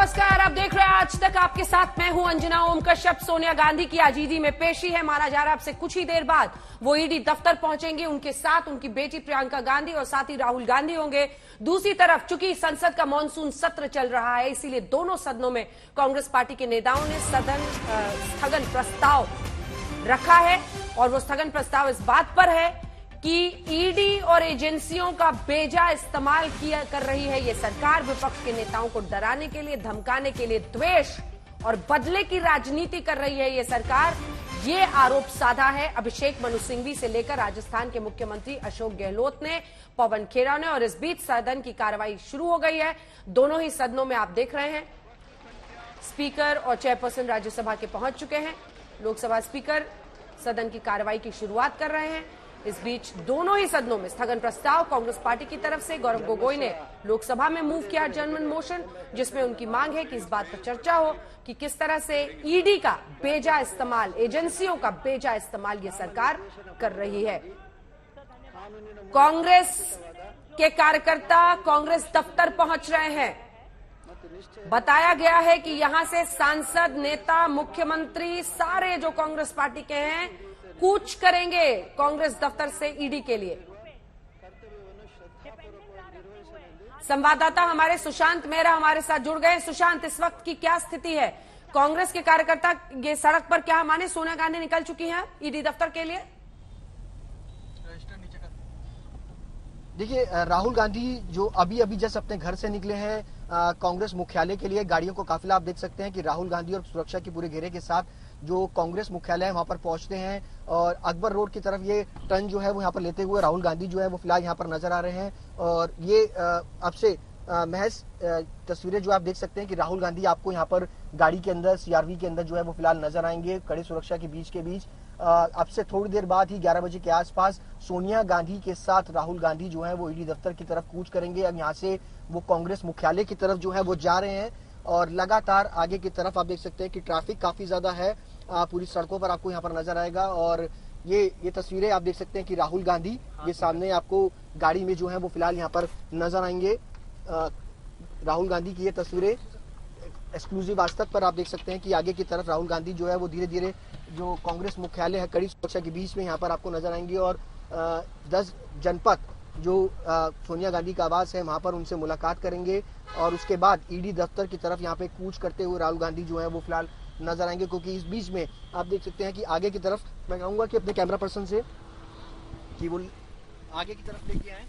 नमस्कार, आप देख रहे हैं आज तक। आपके साथ मैं हूं अंजना ओम कश्यप। सोनिया गांधी की आज ईडी में पेशी है। माना जा रहा है अब से कुछ ही देर बाद वो ईडी दफ्तर पहुंचेंगे। उनके साथ उनकी बेटी प्रियंका गांधी और साथ ही राहुल गांधी होंगे। दूसरी तरफ चूंकि संसद का मानसून सत्र चल रहा है, इसीलिए दोनों सदनों में कांग्रेस पार्टी के नेताओं ने स्थगन प्रस्ताव रखा है। और वो स्थगन प्रस्ताव इस बात पर है कि ईडी और एजेंसियों का बेजा इस्तेमाल कर रही है ये सरकार। विपक्ष के नेताओं को डराने के लिए, धमकाने के लिए द्वेष और बदले की राजनीति कर रही है ये सरकार। ये आरोप साधा है अभिषेक मनु सिंघवी से लेकर राजस्थान के मुख्यमंत्री अशोक गहलोत ने, पवन खेड़ा ने। और इस बीच सदन की कार्रवाई शुरू हो गई है। दोनों ही सदनों में आप देख रहे हैं स्पीकर और चेयरपर्सन राज्यसभा के पहुंच चुके हैं। लोकसभा स्पीकर सदन की कार्रवाई की शुरुआत कर रहे हैं। इस बीच दोनों ही सदनों में स्थगन प्रस्ताव कांग्रेस पार्टी की तरफ से गौरव गोगोई ने लोकसभा में मूव किया जनमन मोशन, जिसमें उनकी मांग है कि इस बात पर चर्चा हो कि किस तरह से ईडी का बेजा इस्तेमाल, एजेंसियों का बेजा इस्तेमाल ये सरकार कर रही है। कांग्रेस के कार्यकर्ता कांग्रेस दफ्तर पहुंच रहे हैं। बताया गया है कि यहां से सांसद, नेता, मुख्यमंत्री सारे जो कांग्रेस पार्टी के हैं कूच करेंगे कांग्रेस दफ्तर से ईडी के लिए। संवाददाता हमारे सुशांत मेहरा हमारे साथ जुड़ गए। सुशांत, इस वक्त की क्या स्थिति है? कांग्रेस के कार्यकर्ता ये सड़क पर क्या माने सोनिया गांधी निकल चुकी हैं ईडी दफ्तर के लिए? देखिए, राहुल गांधी जो अभी जस्ट अपने घर से निकले हैं कांग्रेस मुख्यालय के लिए, गाड़ियों को काफिला आप देख सकते हैं कि राहुल गांधी और सुरक्षा के पूरे घेरे के साथ जो कांग्रेस मुख्यालय है वहां पर पहुंचते हैं। और अकबर रोड की तरफ ये टर्न जो है वो यहाँ पर लेते हुए राहुल गांधी जो है वो फिलहाल यहाँ पर नजर आ रहे हैं। और ये अब से महज तस्वीरें जो आप देख सकते हैं कि राहुल गांधी आपको यहाँ पर गाड़ी के अंदर, सीआरवी के अंदर जो है वो फिलहाल नजर आएंगे कड़ी सुरक्षा के बीच। अब से थोड़ी देर बाद ही 11 बजे के आसपास सोनिया गांधी के साथ राहुल गांधी जो है वो ईडी दफ्तर की तरफ कूच करेंगे। अब यहाँ से वो कांग्रेस मुख्यालय की तरफ जो है वो जा रहे हैं। और लगातार आगे की तरफ आप देख सकते हैं कि ट्रैफिक काफी ज्यादा है, पूरी सड़कों पर आपको यहाँ पर नजर आएगा। और ये तस्वीरें आप देख सकते हैं कि राहुल गांधी ये सामने आपको गाड़ी में जो है वो फिलहाल यहाँ पर नजर आएंगे। राहुल गांधी की ये तस्वीरें एक्सक्लूसिव आज तक पर आप देख सकते हैं कि आगे की तरफ राहुल गांधी जो है वो धीरे धीरे जो कांग्रेस मुख्यालय है कड़ी सुरक्षा के बीच में यहाँ पर आपको नजर आएंगे। और 10 जनपद जो सोनिया गांधी का आवास है वहां पर उनसे मुलाकात करेंगे। और उसके बाद ईडी दफ्तर की तरफ यहाँ पे कूच करते हुए राहुल गांधी जो है वो फिलहाल नजर आएंगे। क्योंकि इस बीच में आप देख सकते हैं कि आगे की तरफ मैं कहूंगा कि अपने कैमरा पर्सन से कि वो आगे की तरफ लेके आए।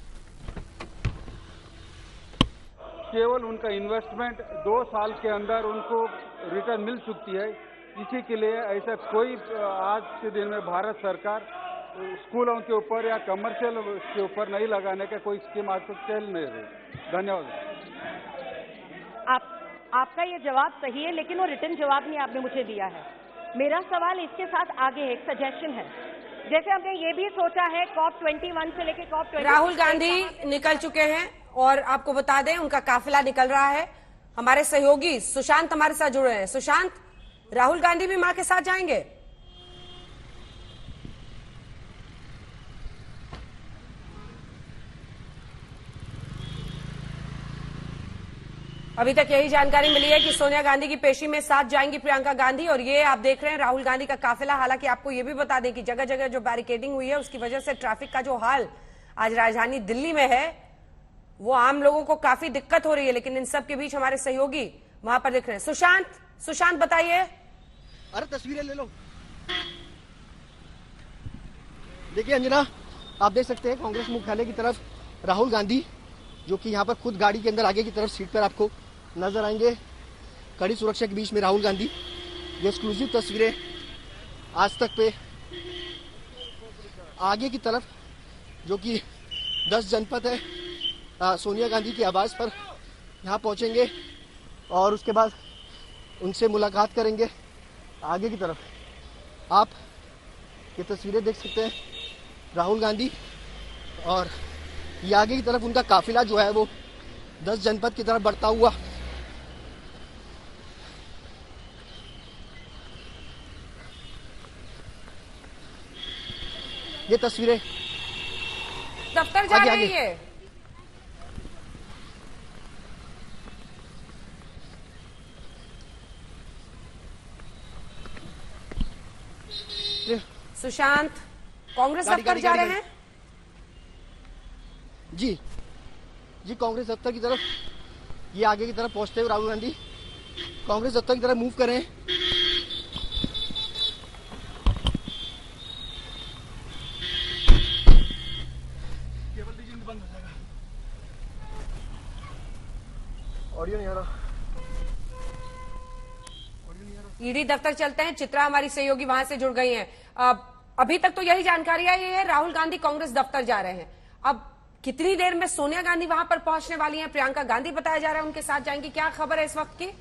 केवल उनका इन्वेस्टमेंट 2 साल के अंदर उनको रिटर्न मिल चुकी है। इसी के लिए ऐसा कोई आज के दिन में भारत सरकार स्कूलों के ऊपर या कमर्शियल के ऊपर नहीं लगाने का कोई स्कीम आज तक चल नहीं रही। धन्यवाद। आपका ये जवाब सही है, लेकिन वो रिटर्न जवाब नहीं आपने मुझे दिया है। मेरा सवाल इसके साथ आगे है, एक सजेशन है। जैसे हमने ये भी सोचा है COP21 से लेके COP20। राहुल गांधी निकल चुके हैं और आपको बता दें उनका काफिला निकल रहा है। हमारे सहयोगी सुशांत हमारे साथ जुड़े हैं। सुशांत, राहुल गांधी भी मां के साथ जाएंगे? अभी तक यही जानकारी मिली है कि सोनिया गांधी की पेशी में साथ जाएंगी प्रियंका गांधी। और ये आप देख रहे हैं राहुल गांधी का काफिला। हालांकि आपको ये भी बता दें कि जगह जगह जो बैरिकेडिंग हुई है उसकी वजह से ट्रैफिक का जो हाल आज राजधानी दिल्ली में है वो आम लोगों को काफी दिक्कत हो रही है। लेकिन इन सब के बीच हमारे सहयोगी वहां पर दिख रहे हैं। सुशांत बताइए। अरे तस्वीरें ले लो। देखिए अंजना, आप देख सकते हैं कांग्रेस मुख्यालय की तरफ राहुल गांधी जो कि यहाँ पर खुद गाड़ी के अंदर आगे की तरफ सीट पर आपको नजर आएंगे। कड़ी सुरक्षा के बीच में राहुल गांधी। ये एक्सक्लूसिव तस्वीरें आज तक पे आगे की तरफ जो कि 10 जनपद है सोनिया गांधी के आवास पर यहाँ पहुंचेंगे और उसके बाद उनसे मुलाकात करेंगे। आगे की तरफ आप ये तस्वीरें देख सकते हैं राहुल गांधी और ये आगे की तरफ उनका काफिला जो है वो 10 जनपद की तरफ बढ़ता हुआ ये तस्वीरें दफ्तर जा रही है। सुशांत, कांग्रेस गाड़ी, दफ्तर गाड़ी, जा गाड़ी, रहे हैं। जी जी, कांग्रेस दफ्तर की तरफ ये आगे की तरफ पहुंचते हुए राहुल गांधी कांग्रेस दफ्तर की तरफ मूव करें। केबल दीजिए, बंद हो जाएगा, ऑडियो नहीं आ रहा। ईडी दफ्तर चलते हैं। चित्रा हमारी सहयोगी वहां से जुड़ गई हैं। अभी तक तो यही जानकारी आई है, राहुल गांधी कांग्रेस दफ्तर जा रहे हैं। अब कितनी देर में सोनिया गांधी वहां पर पहुंचने वाली हैं? प्रियंका गांधी बताया जा रहा है उनके साथ जाएंगी। क्या खबर है इस वक्त की?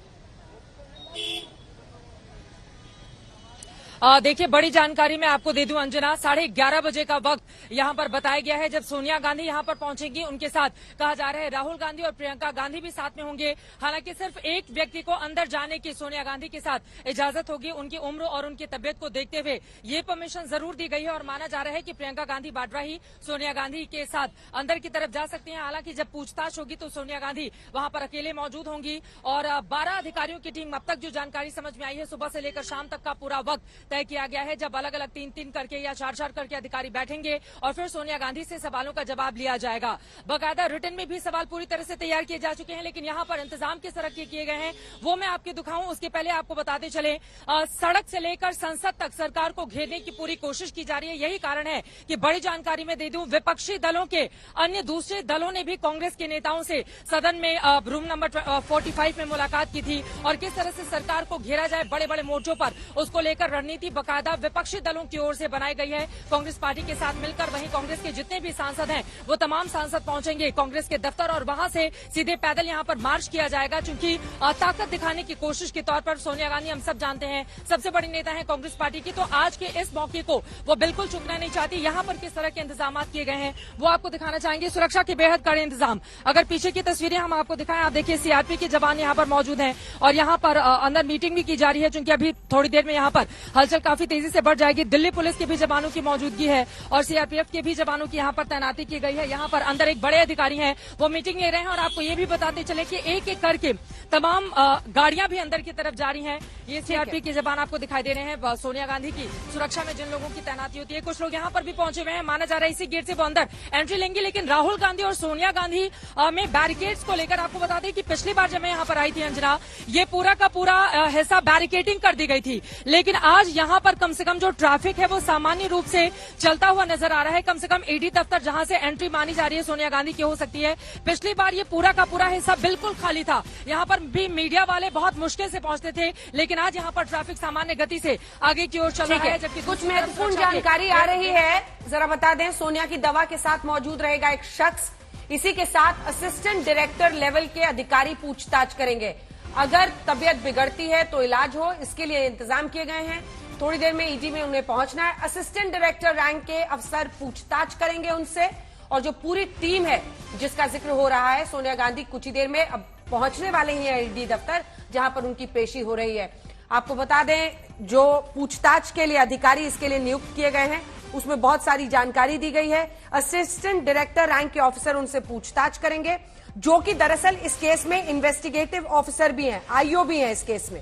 देखिए, बड़ी जानकारी मैं आपको दे दूं अंजना, 11:30 बजे का वक्त यहां पर बताया गया है जब सोनिया गांधी यहां पर पहुंचेंगी। उनके साथ कहा जा रहा है राहुल गांधी और प्रियंका गांधी भी साथ में होंगे। हालांकि सिर्फ एक व्यक्ति को अंदर जाने की सोनिया गांधी के साथ इजाजत होगी। उनकी उम्र और उनकी तबियत को देखते हुए ये परमिशन जरूर दी गई है और माना जा रहा है कि प्रियंका गांधी वाड्रा ही सोनिया गांधी के साथ अंदर की तरफ जा सकती हैं। हालांकि जब पूछताछ होगी तो सोनिया गांधी वहां पर अकेले मौजूद होंगी और 12 अधिकारियों की टीम, अब तक जो जानकारी समझ में आई है, सुबह से लेकर शाम तक का पूरा वक्त तय किया गया है, जब अलग अलग 3-3 करके या 4-4 करके अधिकारी बैठेंगे और फिर सोनिया गांधी से सवालों का जवाब लिया जाएगा। बाकायदा रिटर्न में भी सवाल पूरी तरह से तैयार किए जा चुके हैं, लेकिन यहां पर इंतजाम किस तरह के किए गए हैं वो मैं आपको दिखाऊं उसके पहले आपको बताते चले, सड़क से लेकर संसद तक सरकार को घेरने की पूरी कोशिश की जा रही है। यही कारण है कि बड़ी जानकारी में दे दूं, विपक्षी दलों के अन्य दूसरे दलों ने भी कांग्रेस के नेताओं से सदन में रूम नंबर 45 में मुलाकात की थी और किस तरह से सरकार को घेरा जाए बड़े बड़े मोर्चों पर, उसको लेकर रणनीति बाकायदा विपक्षी दलों की ओर से बनाई गई है कांग्रेस पार्टी के साथ मिलकर। वहीं कांग्रेस के जितने भी सांसद हैं वो तमाम सांसद पहुंचेंगे कांग्रेस के दफ्तर और वहां से सीधे पैदल यहां पर मार्च किया जाएगा, क्योंकि ताकत दिखाने की कोशिश के तौर पर सोनिया गांधी, हम सब जानते हैं, सबसे बड़ी नेता है कांग्रेस पार्टी की, तो आज के इस मौके को वो बिल्कुल चूकना नहीं चाहती। यहां पर किस तरह के इंतजाम किए गए हैं वो आपको दिखाना चाहेंगे। सुरक्षा के बेहद कड़े इंतजाम, अगर पीछे की तस्वीरें हम आपको दिखाएं, आप देखिए सीआरपी के जवान यहां पर मौजूद हैं और यहां पर अंदर मीटिंग भी की जा रही है, क्योंकि अभी थोड़ी देर में यहां पर हलचल काफी तेजी से बढ़ जाएगी। दिल्ली पुलिस के भी जवानों की मौजूदगी है और सीआरपीएफ के भी जवानों की यहां पर तैनाती की गई है। यहां पर अंदर एक बड़े अधिकारी हैं, वो मीटिंग ले रहे हैं और आपको ये भी बताते चले कि एक एक करके तमाम गाड़ियां भी अंदर की तरफ जा रही हैं। ये सीआरपी के जवान आपको दिखाई दे रहे हैं। सोनिया गांधी की सुरक्षा में जिन लोगों की तैनाती होती है, कुछ लोग यहां पर भी पहुंचे हुए हैं। माना जा रहा है इसी गेट से वो अंदर एंट्री लेंगे, लेकिन राहुल गांधी और सोनिया गांधी में बैरिकेड्स को लेकर आपको बता दें कि पिछली बार जब मैं यहां पर आई थी अंजना, ये पूरा का पूरा हिस्सा बैरिकेडिंग कर दी गई थी, लेकिन आज यहां पर कम से कम जो ट्रैफिक है वो सामान्य रूप से चलता हुआ नजर आ रहा है। कम से कम ईडी दफ्तर जहां से एंट्री मानी जा रही है सोनिया गांधी की हो सकती है, पिछली बार ये पूरा का पूरा हिस्सा बिल्कुल खाली था। यहां पर भी मीडिया वाले बहुत मुश्किल से पहुंचते थे, लेकिन आज यहां पर ट्रैफिक सामान्य गति से आगे की ओर चल रहा है। जबकि कुछ महत्वपूर्ण जानकारी आ रही है, जरा बता दें। सोनिया की दवा के साथ मौजूद रहेगा एक शख्स, इसी के साथ असिस्टेंट डायरेक्टर लेवल के अधिकारी पूछताछ करेंगे। अगर तबियत बिगड़ती है तो इलाज हो, इसके लिए इंतजाम किए गए हैं। थोड़ी देर में ईडी में उन्हें पहुंचना है। असिस्टेंट डायरेक्टर रैंक के अफसर पूछताछ करेंगे उनसे, और जो पूरी टीम है जिसका जिक्र हो रहा है, सोनिया गांधी कुछ ही देर में अब पहुंचने वाले ही हैं ईडी दफ्तर, जहां पर उनकी पेशी हो रही है। आपको बता दें, जो पूछताछ के लिए अधिकारी इसके लिए नियुक्त किए गए हैं उसमें बहुत सारी जानकारी दी गई है। असिस्टेंट डायरेक्टर रैंक के ऑफिसर उनसे पूछताछ करेंगे, जो कि दरअसल इस केस में इन्वेस्टिगेटिव ऑफिसर भी हैं, आईओ भी हैं इस केस में।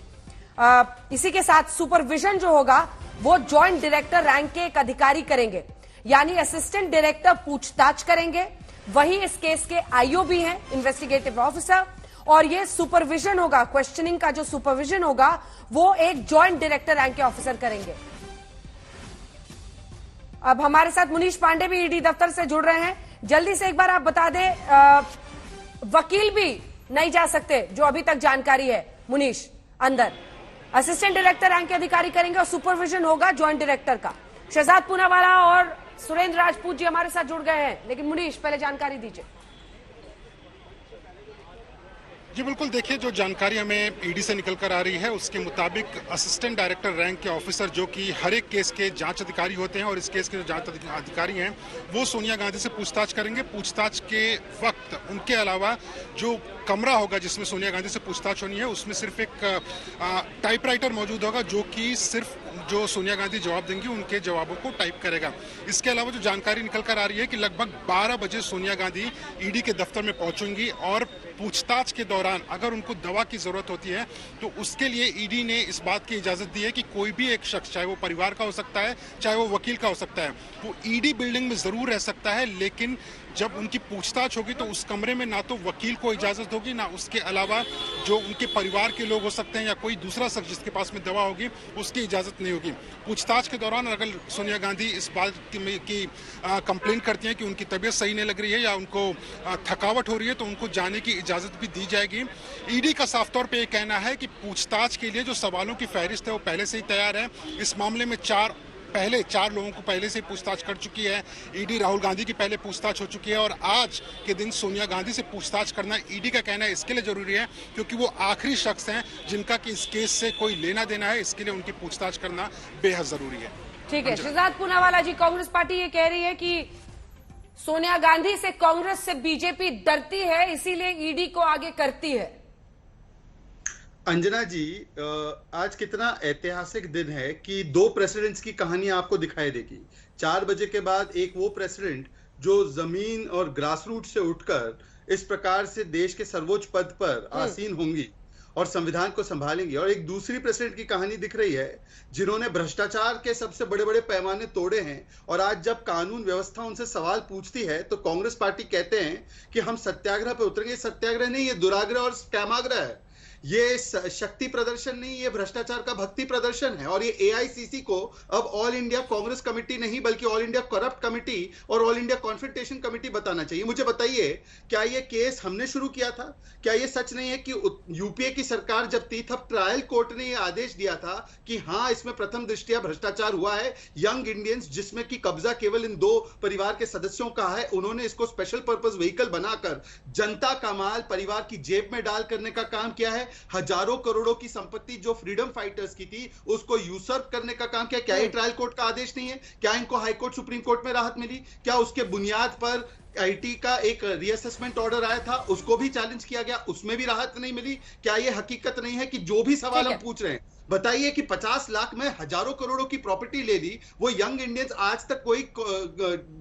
इसी के साथ सुपरविजन जो होगा वो ज्वाइंट डायरेक्टर रैंक के एक अधिकारी करेंगे, यानी असिस्टेंट डायरेक्टर पूछताछ करेंगे, वही इस केस के आईओ भी हैं, इन्वेस्टिगेटिव ऑफिसर, और ये सुपरविजन होगा, क्वेश्चनिंग का जो सुपरविजन होगा वो एक ज्वाइंट डायरेक्टर रैंक के ऑफिसर करेंगे। अब हमारे साथ मुनीश पांडे भी ईडी दफ्तर से जुड़ रहे हैं। जल्दी से एक बार आप बता दें, वकील भी नहीं जा सकते जो अभी तक जानकारी है मुनीश, अंदर असिस्टेंट डायरेक्टर रैंक के अधिकारी करेंगे और सुपरविजन होगा ज्वाइंट डायरेक्टर का। शहजाद पूनावाला और सुरेंद्र राजपूत जी हमारे साथ जुड़ गए हैं, लेकिन मुनीश पहले जानकारी दीजिए। जी बिल्कुल, देखिए जो जानकारी हमें ईडी से निकल कर आ रही है उसके मुताबिक असिस्टेंट डायरेक्टर रैंक के ऑफिसर, जो कि हर एक केस के जांच अधिकारी होते हैं और इस केस के जो जांच अधिकारी हैं वो सोनिया गांधी से पूछताछ करेंगे। पूछताछ के वक्त उनके अलावा जो कमरा होगा जिसमें सोनिया गांधी से पूछताछ होनी है, उसमें सिर्फ एक टाइपराइटर मौजूद होगा, जो कि सिर्फ जो सोनिया गांधी जवाब देंगी उनके जवाबों को टाइप करेगा। इसके अलावा जो जानकारी निकल कर आ रही है कि लगभग 12 बजे सोनिया गांधी ईडी के दफ्तर में पहुंचेंगी और पूछताछ के दौरान अगर उनको दवा की जरूरत होती है तो उसके लिए ईडी ने इस बात की इजाजत दी है कि कोई भी एक शख्स, चाहे वो परिवार का हो सकता है, चाहे वो वकील का हो सकता है, वो ईडी बिल्डिंग में जरूर रह सकता है, लेकिन जब उनकी पूछताछ होगी तो उस कमरे में ना तो वकील को इजाजत होगी, ना उसके अलावा जो उनके परिवार के लोग हो सकते हैं या कोई दूसरा शख्स जिसके पास में दवा होगी उसकी इजाजत नहीं होगी। पूछताछ के दौरान अगर सोनिया गांधी इस बात की कंप्लेन करती हैं कि उनकी तबीयत सही नहीं लग रही है या उनको थकावट हो रही है तो उनको जाने की इजाजत भी दी जाएगी। ईडी का साफ तौर पे ये कहना है कि पूछताछ के लिए जो सवालों की फहरिस्त है वो पहले से ही तैयार है। इस मामले में चार लोगों को पहले से पूछताछ कर चुकी है ईडी। राहुल गांधी की पहले पूछताछ हो चुकी है और आज के दिन सोनिया गांधी से पूछताछ करना ईडी का कहना है इसके लिए जरूरी है क्योंकि वो आखिरी शख्स हैं जिनका कि इस केस से कोई लेना देना है, इसके लिए उनकी पूछताछ करना बेहद जरूरी है। ठीक है, शहजाद पूनावाला जी, कांग्रेस पार्टी ये कह रही है कि सोनिया गांधी से कांग्रेस से बीजेपी डरती है, इसीलिए ईडी को आगे करती है। अंजना जी, आज कितना ऐतिहासिक दिन है कि दो प्रेसिडेंट्स की कहानी आपको दिखाई देगी। 4 बजे के बाद एक वो प्रेसिडेंट जो जमीन और ग्रासरूट से उठकर इस प्रकार से देश के सर्वोच्च पद पर आसीन होंगी और संविधान को संभालेंगी, और एक दूसरी प्रेसिडेंट की कहानी दिख रही है जिन्होंने भ्रष्टाचार के सबसे बड़े बड़े पैमाने तोड़े हैं और आज जब कानून व्यवस्था उनसे सवाल पूछती है तो कांग्रेस पार्टी कहते हैं कि हम सत्याग्रह पे उतरेंगे। सत्याग्रह नहीं, ये दुराग्रह और स्कैमाग्रह है। ये शक्ति प्रदर्शन नहीं, ये भ्रष्टाचार का भक्ति प्रदर्शन है। और ये एआईसीसी को अब ऑल इंडिया कांग्रेस कमेटी नहीं बल्कि ऑल इंडिया करप्ट कमेटी और ऑल इंडिया कॉन्फ्रंटेशन कमेटी बताना चाहिए। मुझे बताइए, क्या ये केस हमने शुरू किया था? क्या ये सच नहीं है कि यूपीए की सरकार जब थी तब ट्रायल कोर्ट ने ये आदेश दिया था कि हाँ, इसमें प्रथम दृष्टया भ्रष्टाचार हुआ है। यंग इंडियंस, जिसमें कि कब्जा केवल इन 2 परिवार के सदस्यों का है, उन्होंने इसको स्पेशल पर्पस व्हीकल बनाकर जनता का माल परिवार की जेब में डाल करने का काम किया है। हजारों करोड़ों की संपत्ति जो फ्रीडम फाइटर्स की थी उसको यूसर्प करने का काम किया। क्या ये ट्रायल कोर्ट का आदेश नहीं है? क्या इनको हाई कोर्ट सुप्रीम कोर्ट में राहत मिली? क्या उसके बुनियाद पर आईटी का एक रीअसेसमेंट ऑर्डर आया था, उसको भी चैलेंज किया गया, उसमें भी राहत नहीं मिली? क्या ये हकीकत नहीं है कि जो भी सवाल हम पूछ रहे हैं, बताइए कि 50 लाख में हजारों करोड़ों की प्रॉपर्टी ले ली, वो यंग इंडियंस आज तक कोई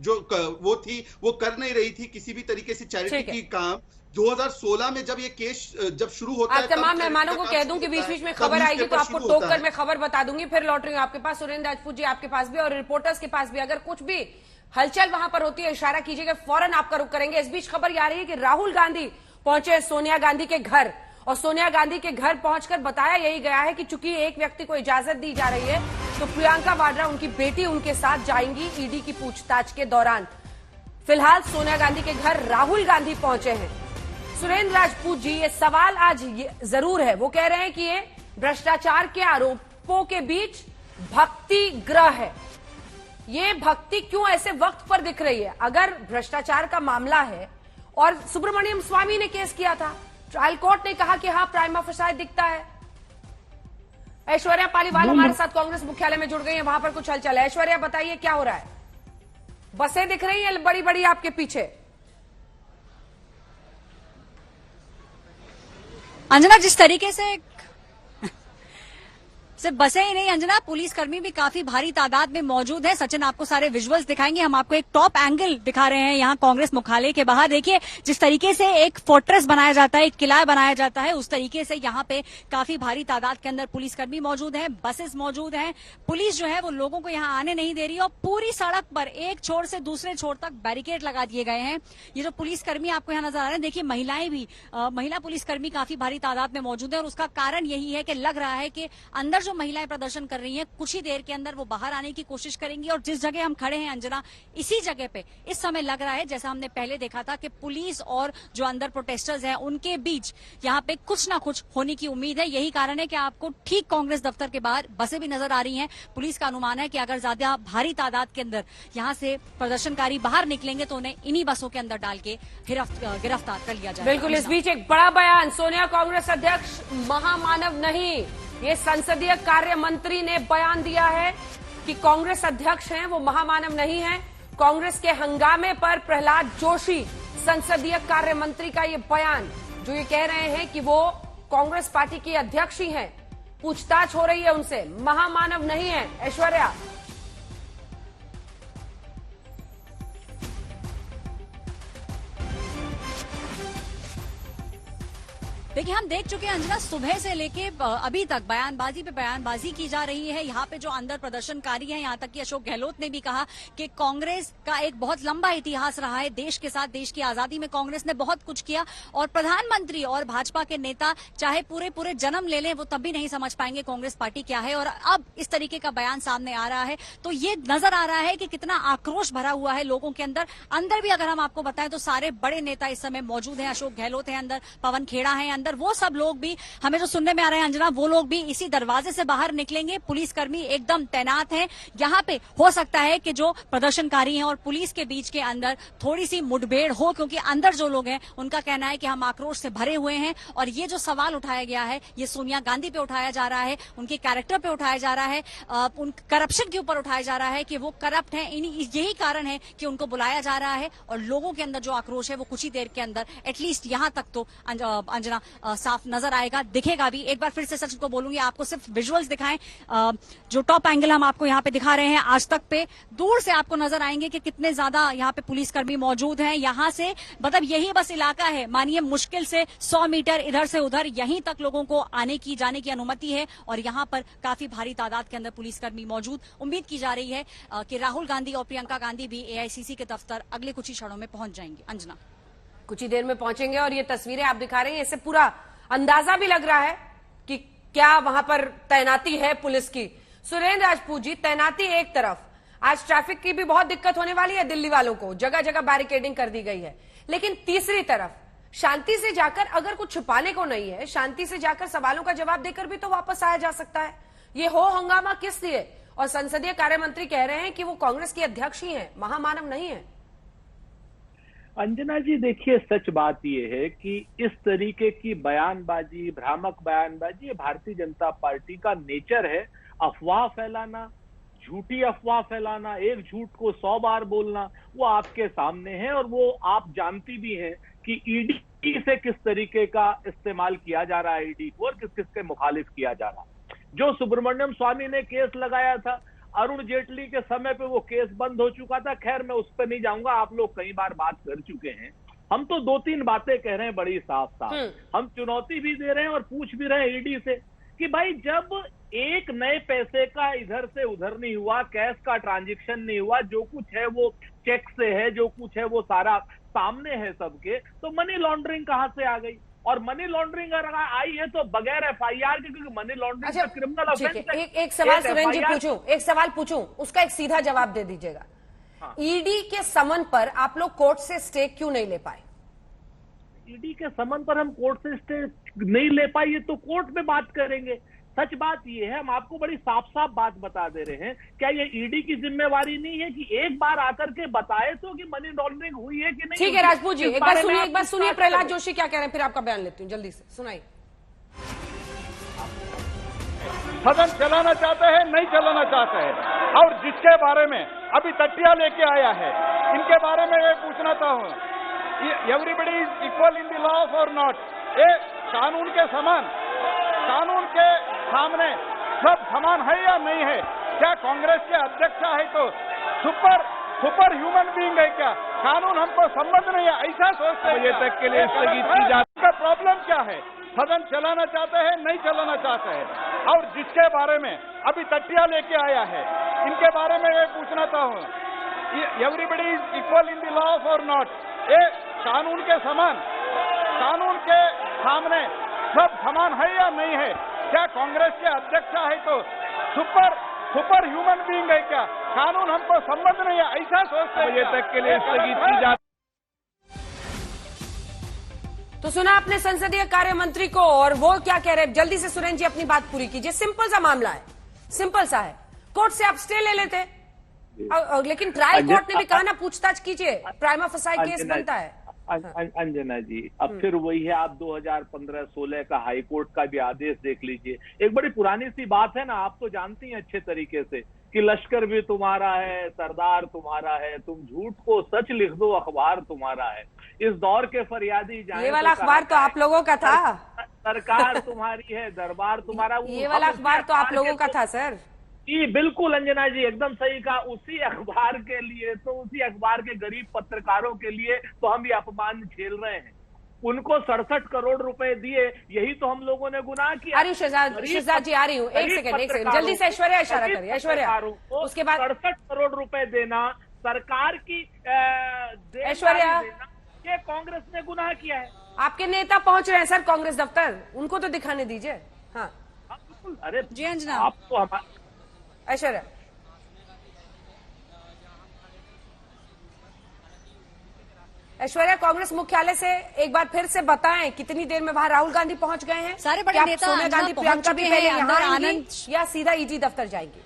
जो वो थी वो कर नहीं रही थी किसी भी तरीके से चैरिटी की काम। 2016 में जब ये केस जब शुरू होता है, तमाम मेहमानों को कह दूं कि बीच बीच में खबर आएगी तो आपको टोक कर मैं खबर बता दूंगी, फिर लौट रही हूं आपके पास। सुरेंद्र राजपूत जी आपके पास भी और रिपोर्टर्स के पास भी, अगर कुछ भी हलचल वहां पर होती है इशारा कीजिएगा, फौरन आपका रुख करेंगे। इस बीच खबर आ रही है कि राहुल गांधी पहुंचे सोनिया गांधी के घर और सोनिया गांधी के घर पहुंचकर बताया यही गया है कि चूंकि एक व्यक्ति को इजाजत दी जा रही है तो प्रियंका वाड्रा, उनकी बेटी, उनके साथ जाएंगी ईडी की पूछताछ के दौरान। फिलहाल सोनिया गांधी के घर राहुल गांधी पहुंचे हैं। सुरेंद्र राजपूत जी, ये सवाल आज जरूर है, वो कह रहे हैं कि ये भ्रष्टाचार के आरोपों के बीच भक्ति ग्रह है। ये भक्ति क्यों ऐसे वक्त पर दिख रही है? अगर भ्रष्टाचार का मामला है और सुब्रमण्यम स्वामी ने केस किया था, ट्रायल कोर्ट ने कहा कि हाँ प्राइमा फेसाई दिखता है। ऐश्वर्या पालीवाल हमारे साथ कांग्रेस मुख्यालय में जुड़ गई है, वहां पर कुछ हलचल है। ऐश्वर्या, बताइए क्या हो रहा है? बसें दिख रही हैं बड़ी बड़ी आपके पीछे। अंजना, जिस तरीके से सिर्फ बसें ही नहीं अंजना, पुलिसकर्मी भी काफी भारी तादाद में मौजूद है। सचिन आपको सारे विजुअल्स दिखाएंगे, हम आपको एक टॉप एंगल दिखा रहे हैं यहाँ कांग्रेस मुख्यालय के बाहर। देखिए जिस तरीके से एक फोर्ट्रेस बनाया जाता है, एक किला बनाया जाता है, उस तरीके से यहाँ पे काफी भारी तादाद के अंदर पुलिसकर्मी मौजूद हैं, बसेस मौजूद हैं। पुलिस जो है वो लोगों को यहाँ आने नहीं दे रही और पूरी सड़क पर एक छोर से दूसरे छोर तक बैरिकेड लगा दिए गए हैं। ये जो पुलिसकर्मी आपको यहाँ नजर आ रहे हैं, देखिए महिलाएं भी, महिला पुलिसकर्मी काफी भारी तादाद में मौजूद है और उसका कारण यही है कि लग रहा है कि अंदर जो महिलाएं प्रदर्शन कर रही हैं, कुछ ही देर के अंदर वो बाहर आने की कोशिश करेंगी। और जिस जगह हम खड़े हैं अंजना, इसी जगह पे इस समय लग रहा है जैसा हमने पहले देखा था कि पुलिस और जो अंदर प्रोटेस्टर्स हैं उनके बीच यहाँ पे कुछ ना कुछ होने की उम्मीद है। यही कारण है कि आपको ठीक कांग्रेस दफ्तर के बाहर बसें भी नजर आ रही हैं। पुलिस का अनुमान है कि अगर ज्यादा भारी तादाद के अंदर यहाँ से प्रदर्शनकारी बाहर निकलेंगे तो उन्हें इन्हीं बसों के अंदर डाल के गिरफ्तार कर लिया जाएगा। बिल्कुल, इस बीच एक बड़ा बयान, सोनिया कांग्रेस अध्यक्ष महामानव नहीं, ये संसदीय कार्य मंत्री ने बयान दिया है कि कांग्रेस अध्यक्ष हैं वो महामानव नहीं है। कांग्रेस के हंगामे पर प्रहलाद जोशी, संसदीय कार्य मंत्री का ये बयान, जो ये कह रहे हैं कि वो कांग्रेस पार्टी की अध्यक्ष ही हैं, पूछताछ हो रही है उनसे, महामानव नहीं है। ऐश्वर्या, देखिए, हम देख चुके हैं अंजना, सुबह से लेके अभी तक बयानबाजी पे बयानबाजी की जा रही है। यहाँ पे जो अंदर प्रदर्शनकारी हैं, यहाँ तक कि अशोक गहलोत ने भी कहा कि कांग्रेस का एक बहुत लंबा इतिहास रहा है देश के साथ। देश की आजादी में कांग्रेस ने बहुत कुछ किया और प्रधानमंत्री और भाजपा के नेता चाहे पूरे जन्म ले लें, वो तब भी नहीं समझ पाएंगे कांग्रेस पार्टी क्या है। और अब इस तरीके का बयान सामने आ रहा है तो ये नजर आ रहा है कि कितना आक्रोश भरा हुआ है लोगों के अंदर भी अगर हम आपको बताएं तो सारे बड़े नेता इस समय मौजूद हैं। अशोक गहलोत है अंदर, पवन खेड़ा है अंदर, वो सब लोग भी, हमें जो सुनने में आ रहा है अंजना, वो लोग भी इसी दरवाजे से बाहर निकलेंगे। पुलिसकर्मी एकदम तैनात हैं। यहाँ पे हो सकता है कि जो प्रदर्शनकारी हैं और पुलिस के बीच के अंदर थोड़ी सी मुठभेड़ हो, क्योंकि अंदर जो लोग हैं उनका कहना है कि हम आक्रोश से भरे हुए हैं। और ये जो सवाल उठाया गया है, ये सोनिया गांधी पे उठाया जा रहा है, उनके कैरेक्टर पे उठाया जा रहा है, उन करप्शन के ऊपर उठाया जा रहा है कि वो करप्ट हैं। यही कारण है कि उनको बुलाया जा रहा है और लोगों के अंदर जो आक्रोश है वो कुछ ही देर के अंदर एटलीस्ट यहां तक तो अंजना साफ नजर आएगा, दिखेगा भी। एक बार फिर से सच को बोलूंगी, आपको सिर्फ विजुअल्स दिखाएं। जो टॉप एंगल हम आपको यहाँ पे दिखा रहे हैं आज तक पे, दूर से आपको नजर आएंगे कि कितने ज्यादा यहाँ पे पुलिसकर्मी मौजूद हैं। यहाँ से मतलब यही बस इलाका है, मानिए मुश्किल से 100 मीटर इधर से उधर, यहीं तक लोगों को आने की जाने की अनुमति है। और यहाँ पर काफी भारी तादाद के अंदर पुलिसकर्मी मौजूद। उम्मीद की जा रही है कि राहुल गांधी और प्रियंका गांधी भी एआईसीसी के दफ्तर अगले कुछ ही क्षणों में पहुंच जाएंगे। अंजना, कुछ ही देर में पहुंचेंगे और ये तस्वीरें आप दिखा रहे हैं, इससे पूरा अंदाजा भी लग रहा है कि क्या वहां पर तैनाती है पुलिस की। सुरेंद्र राजपूत जी, तैनाती एक तरफ, आज ट्रैफिक की भी बहुत दिक्कत होने वाली है दिल्ली वालों को, जगह जगह बैरिकेडिंग कर दी गई है, लेकिन तीसरी तरफ शांति से जाकर, अगर कुछ छुपाने को नहीं है, शांति से जाकर सवालों का जवाब देकर भी तो वापस आया जा सकता है। ये हो हंगामा किस लिए? और संसदीय कार्य मंत्री कह रहे हैं कि वो कांग्रेस के अध्यक्ष ही हैं, महामानव नहीं है। अंजना जी, देखिए, सच बात यह है कि इस तरीके की बयानबाजी, भ्रामक बयानबाजी, ये भारतीय जनता पार्टी का नेचर है। अफवाह फैलाना, झूठी अफवाह फैलाना, एक झूठ को 100 बार बोलना, वो आपके सामने है। और वो आप जानती भी हैं कि ईडी से किस तरीके का इस्तेमाल किया जा रहा है, ईडी को, और किस किस के मुखालिफ किया जा रहा है। जो सुब्रमण्यम स्वामी ने केस लगाया था, अरुण जेटली के समय पे वो केस बंद हो चुका था। खैर, मैं उस पर नहीं जाऊंगा, आप लोग कई बार बात कर चुके हैं। हम तो 2-3 बातें कह रहे हैं बड़ी साफ साफ। हम चुनौती भी दे रहे हैं और पूछ भी रहे हैं ईडी से कि भाई, जब एक नए पैसे का इधर से उधर नहीं हुआ, कैश का ट्रांजैक्शन नहीं हुआ, जो कुछ है वो चेक से है, जो कुछ है वो सारा सामने है सबके, तो मनी लॉन्ड्रिंग कहां से आ गई? और मनी लॉन्ड्रिंग अगर आई है तो बगैर एफआईआर के, क्योंकि मनी लॉन्ड्रिंग का क्रिमिनल ऑफेंस है। एक सवाल सुरेंद्र जी पूछूं, एक सवाल पूछूं, उसका एक सीधा जवाब दे दीजिएगा। ईडी के समन पर आप लोग कोर्ट से स्टे क्यों नहीं ले पाए? ईडी के समन पर हम कोर्ट से स्टे नहीं ले पाए, ये तो कोर्ट में बात करेंगे। सच बात ये है, हम आपको बड़ी साफ साफ बात बता दे रहे हैं। क्या ये ईडी की जिम्मेवारी नहीं है कि एक बार आकर के बताए तो कि मनी लॉन्ड्रिंग हुई है कि नहीं? ठीक है राजपूत जी, एक बार सुनिए प्रहलाद जोशी क्या कह रहे हैं, फिर आपका बयान लेती हूँ, जल्दी से सुनाइए। सदन चलाना चाहते हैं, नहीं चलाना चाहते हैं, और जिसके बारे में अभी तटिया लेके आया है, इनके बारे में मैं पूछना चाहूँ, everybody is equal in the law और नॉट? ये कानून के समान, कानून के सामने सब समान है या नहीं है? क्या कांग्रेस के अध्यक्ष है तो सुपर ह्यूमन बीइंग है क्या? कानून हमको संबंध नहीं है, ऐसा सोचते हैं? ये तक के लिए स्थगित की जाती है। प्रॉब्लम क्या है? सदन चलाना चाहते हैं, नहीं चलाना चाहते हैं, और जिसके बारे में अभी तटिया लेके आया है, इनके बारे में मैं पूछना चाहूँ, everybody is equal in the law और नॉट? ये कानून के समान, कानून के सामने सब समान है या नहीं है? क्या कांग्रेस के अध्यक्ष है तो सुपर ह्यूमन बीइंग है क्या? कानून हमको संबंध नहीं है, ऐसा सोचते हैं? ये तक के लिए स्थगित की जाती। तो सुना आपने संसदीय कार्य मंत्री को, और वो क्या कह रहे हैं। जल्दी से सुरेंद्र जी अपनी बात पूरी कीजिए। सिंपल सा मामला है, सिंपल सा है, कोर्ट से आप स्टे ले लेते, लेकिन ट्रायल कोर्ट ने भी कहा ना पूछताछ कीजिए, प्राइमा फसाई केस बनता है। अंजना जी, अब फिर वही है, आप 2015-16 का हाई कोर्ट का भी आदेश देख लीजिए। एक बड़ी पुरानी सी बात है ना, आप तो जानती हैं अच्छे तरीके से कि लश्कर भी तुम्हारा है, सरदार तुम्हारा है, तुम झूठ को सच लिख दो, अखबार तुम्हारा है। इस दौर के फरियादी जाए, ये वाला अखबार तो आप लोगों का था। सरकार तुम्हारी है, दरबार तुम्हारा। ये वाला अखबार तो आप लोगों का था सर। जी बिल्कुल अंजना जी, एकदम सही कहा। उसी अखबार के लिए तो, उसी अखबार के गरीब पत्रकारों के लिए तो हम ये अपमान झेल रहे हैं। उनको 67 करोड़ रुपए दिए, यही तो हम लोगों ने गुनाह किया। अरे शहजाद जी आ रही हूँ, एक सेकंड जल्दी से ऐश्वर्या इशारा करिए। ऐश्वर्या, उसके बाद 67 करोड़ रुपए देना सरकार की ऐश्वर्या, ये कांग्रेस ने गुनाह किया है। आपके नेता पहुंच रहे हैं सर कांग्रेस दफ्तर, उनको तो दिखाने दीजिए। हाँ बिल्कुल। अरे जी अंजना, आपको हमारा ऐश्वर्या, ऐश्वर्या कांग्रेस मुख्यालय से एक बार फिर से बताएं कितनी देर में वहां राहुल गांधी पहुंच गए हैं? सारे बड़े क्या नेता सोनिया गांधी पहुंच प्रियंका चुके भी हैं पहले अंदर, यहाँ आएंगी आनंद या सीधा ईडी दफ्तर जाएंगी?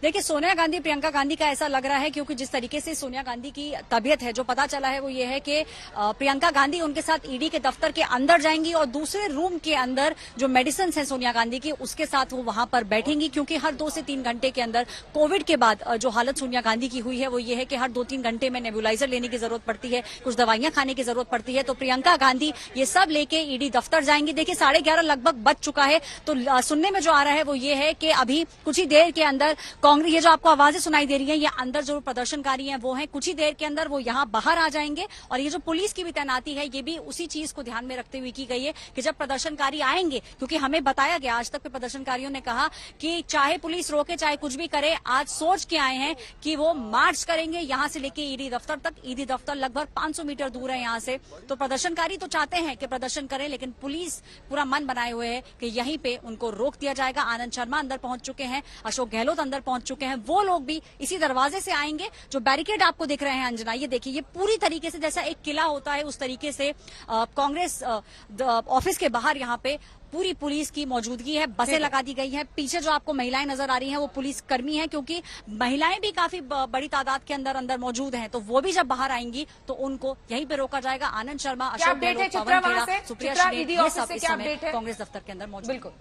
देखिए, सोनिया गांधी प्रियंका गांधी का ऐसा लग रहा है क्योंकि जिस तरीके से सोनिया गांधी की तबीयत है, जो पता चला है वो ये है कि प्रियंका गांधी उनके साथ ईडी के दफ्तर के अंदर जाएंगी और दूसरे रूम के अंदर जो मेडिसिन है सोनिया गांधी की, उसके साथ वो वहां पर बैठेंगी, क्योंकि हर 2 से 3 घंटे के अंदर कोविड के बाद जो हालत सोनिया गांधी की हुई है वो ये है कि हर 2-3 घंटे में नेबुलाइजर लेने की जरूरत पड़ती है, कुछ दवाइयां खाने की जरूरत पड़ती है। तो प्रियंका गांधी ये सब लेके ईडी दफ्तर जाएंगी। देखिए 11:30 लगभग बज चुका है, तो सुनने में जो आ रहा है वो ये है कि अभी कुछ ही देर के अंदर कांग्रेस, ये जो आपको आवाजें सुनाई दे रही हैं, ये अंदर जो प्रदर्शनकारी हैं वो हैं, कुछ ही देर के अंदर वो यहां बाहर आ जाएंगे। और ये जो पुलिस की भी तैनाती है ये भी उसी चीज को ध्यान में रखते हुए की गई है कि जब प्रदर्शनकारी आएंगे, क्योंकि हमें बताया गया आज तक के प्रदर्शनकारियों ने कहा कि चाहे पुलिस रोके चाहे कुछ भी करे, आज सोच के आए हैं कि वो मार्च करेंगे यहां से लेके ईडी दफ्तर तक। ईडी दफ्तर लगभग 500 मीटर दूर है यहां से। तो प्रदर्शनकारी तो चाहते हैं कि प्रदर्शन करें, लेकिन पुलिस पूरा मन बनाए हुए है कि यहीं पे उनको रोक दिया जाएगा। आनंद शर्मा अंदर पहुंच चुके हैं, अशोक गहलोत अंदर पहुंच चुके हैं, वो लोग भी इसी दरवाजे से आएंगे। जो बैरिकेड आपको दिख रहे हैं अंजना, ये देखिए, ये पूरी तरीके से जैसा एक किला होता है उस तरीके से कांग्रेस ऑफिस के बाहर यहाँ पे पूरी पुलिस की मौजूदगी है, बसें लगा दी गई हैं। पीछे जो आपको महिलाएं नजर आ रही हैं वो पुलिस कर्मी हैं, क्योंकि महिलाएं भी काफी बड़ी तादाद के अंदर मौजूद हैं। तो वो भी जब बाहर आएंगी तो उनको यहीं पे रोका जाएगा। आनंद शर्मा, अशोक गहलोत, पवन खेड़ा, सुप्रिया श्रीनेत, ये सब इस समय कांग्रेस दफ्तर के अंदर मौजूद। बिल्कुल।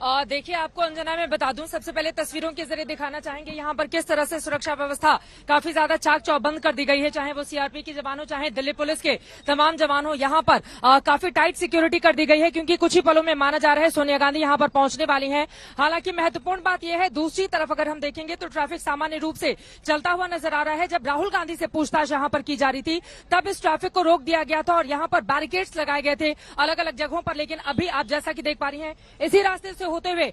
देखिए, आपको अंजना में बता दूं, सबसे पहले तस्वीरों के जरिए दिखाना चाहेंगे यहाँ पर किस तरह से सुरक्षा व्यवस्था काफी ज्यादा चाक चौबंद कर दी गई है, चाहे वो सीआरपी के जवान हो चाहे दिल्ली पुलिस के तमाम जवान हो। यहाँ पर काफी टाइट सिक्योरिटी कर दी गई है, क्योंकि कुछ ही पलों में माना जा रहा है सोनिया गांधी यहाँ पर पहुंचने वाली हैं। हालांकि महत्वपूर्ण बात यह है, दूसरी तरफ अगर हम देखेंगे तो ट्रैफिक सामान्य रूप से चलता हुआ नजर आ रहा है। जब राहुल गांधी से पूछताछ यहाँ पर की जा रही थी तब इस ट्रैफिक को रोक दिया गया था और यहाँ पर बैरिकेड्स लगाए गए थे अलग अलग जगहों पर। लेकिन अभी आप जैसा कि देख पा रही हैं, इसी रास्ते से होते हुए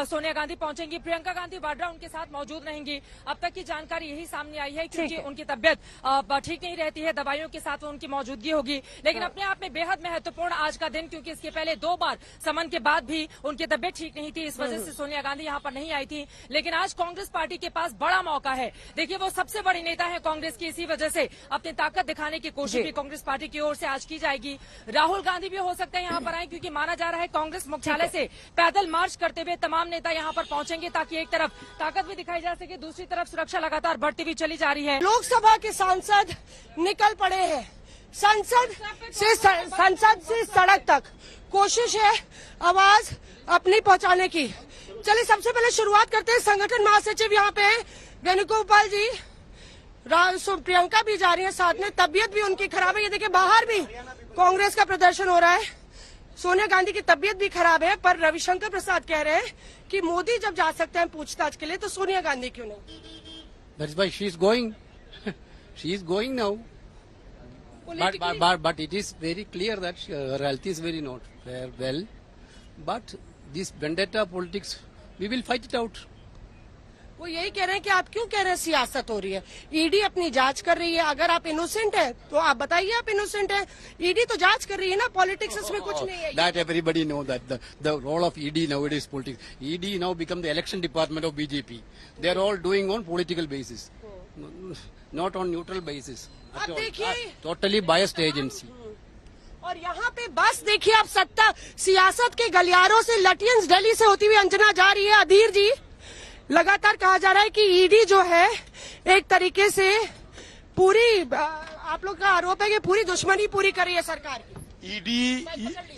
सोनिया गांधी पहुंचेंगी। प्रियंका गांधी वाड्रा उनके साथ मौजूद रहेंगी। अब तक की जानकारी यही सामने आई है, क्योंकि उनकी तबियत ठीक नहीं रहती है, दवाइयों के साथ उनकी मौजूदगी होगी। लेकिन अपने आप में बेहद महत्वपूर्ण आज का दिन, क्योंकि इसके पहले 2 बार समन के बाद भी उनकी तबियत ठीक नहीं थी, इस वजह से सोनिया गांधी यहाँ पर नहीं आई थी। लेकिन आज कांग्रेस पार्टी के पास बड़ा मौका है। देखिए, वो सबसे बड़ी नेता है कांग्रेस की, इसी वजह से अपनी ताकत दिखाने की कोशिश भी कांग्रेस पार्टी की ओर से आज की जाएगी। राहुल गांधी भी हो सकते हैं यहाँ पर आए, क्योंकि माना जा रहा है कांग्रेस मुख्यालय से पैदल मार्च करते हुए तमाम नेता यहाँ पर पहुंचेंगे, ताकि एक तरफ ताकत भी दिखाई जा सके, दूसरी तरफ सुरक्षा लगातार बढ़ती हुई चली जा रही है। लोकसभा के सांसद निकल पड़े हैं, संसद से सड़क तक प्रोसेस है आवाज अपनी पहुंचाने की। चलिए सबसे पहले शुरुआत करते हैं। संगठन महासचिव यहाँ पे वेणुगोपाल जी, प्रियंका भी जा रही है साथ में, तबीयत भी उनकी खराब है। ये देखिए बाहर भी कांग्रेस का प्रदर्शन हो रहा है। सोनिया गांधी की तबीयत भी खराब है, पर रविशंकर प्रसाद कह रहे हैं कि मोदी जब जा सकते हैं पूछताछ के लिए तो सोनिया गांधी क्यों नहीं? That's why she is going. She is going now. But it is very clear that her health is very not well. But this vendetta politics, we will fight it out. वो यही कह रहे हैं कि आप क्यों कह रहे हैं सियासत हो रही है? ईडी अपनी जांच कर रही है, अगर आप इनोसेंट हैं तो आप बताइए आप इनोसेंट हैं। ईडी तो जांच कर रही है ना, पॉलिटिक्स इसमें कुछ नहीं है। That everybody know that the role of ED nowadays politics. ED now become the election department of BJP. They are all doing on political basis, not on neutral basis. अब देखिए, totally biased agency. और यहाँ पे बस देखिए आप, सत्ता सियासत के गलियारों से लटियंस दिल्ली से होती हुई अंजना जा रही है। अधीर जी, लगातार कहा जा रहा है कि ईडी जो है एक तरीके से पूरी, आप लोग का आरोप है कि पूरी दुश्मनी पूरी कर रही है सरकार की।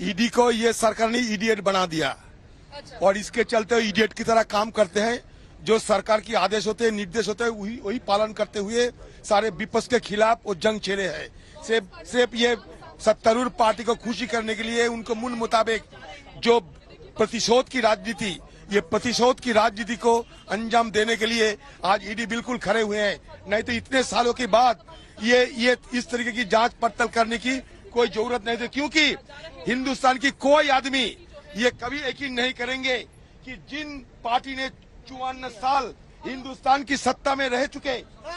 ईडी को ये सरकार ने इडियट बना दिया। अच्छा। और इसके चलते इडियट की तरह काम करते हैं। जो सरकार की आदेश होते हैं, निर्देश होते हैं, वही पालन करते हुए सारे विपक्ष के खिलाफ वो जंग छेड़े हैं। सिर्फ ये सत्तारूढ़ पार्टी को खुशी करने के लिए उनके मूल मुताबिक जो प्रतिशोध की राजनीति ये प्रतिशोध की राजनीति को अंजाम देने के लिए आज ईडी बिल्कुल खड़े हुए हैं। नहीं तो इतने सालों के बाद ये इस तरीके की जांच पड़ताल करने की कोई जरूरत नहीं थी, क्योंकि हिंदुस्तान की कोई आदमी ये कभी यकीन नहीं करेंगे कि जिन पार्टी ने 54 साल हिंदुस्तान की सत्ता में रह चुके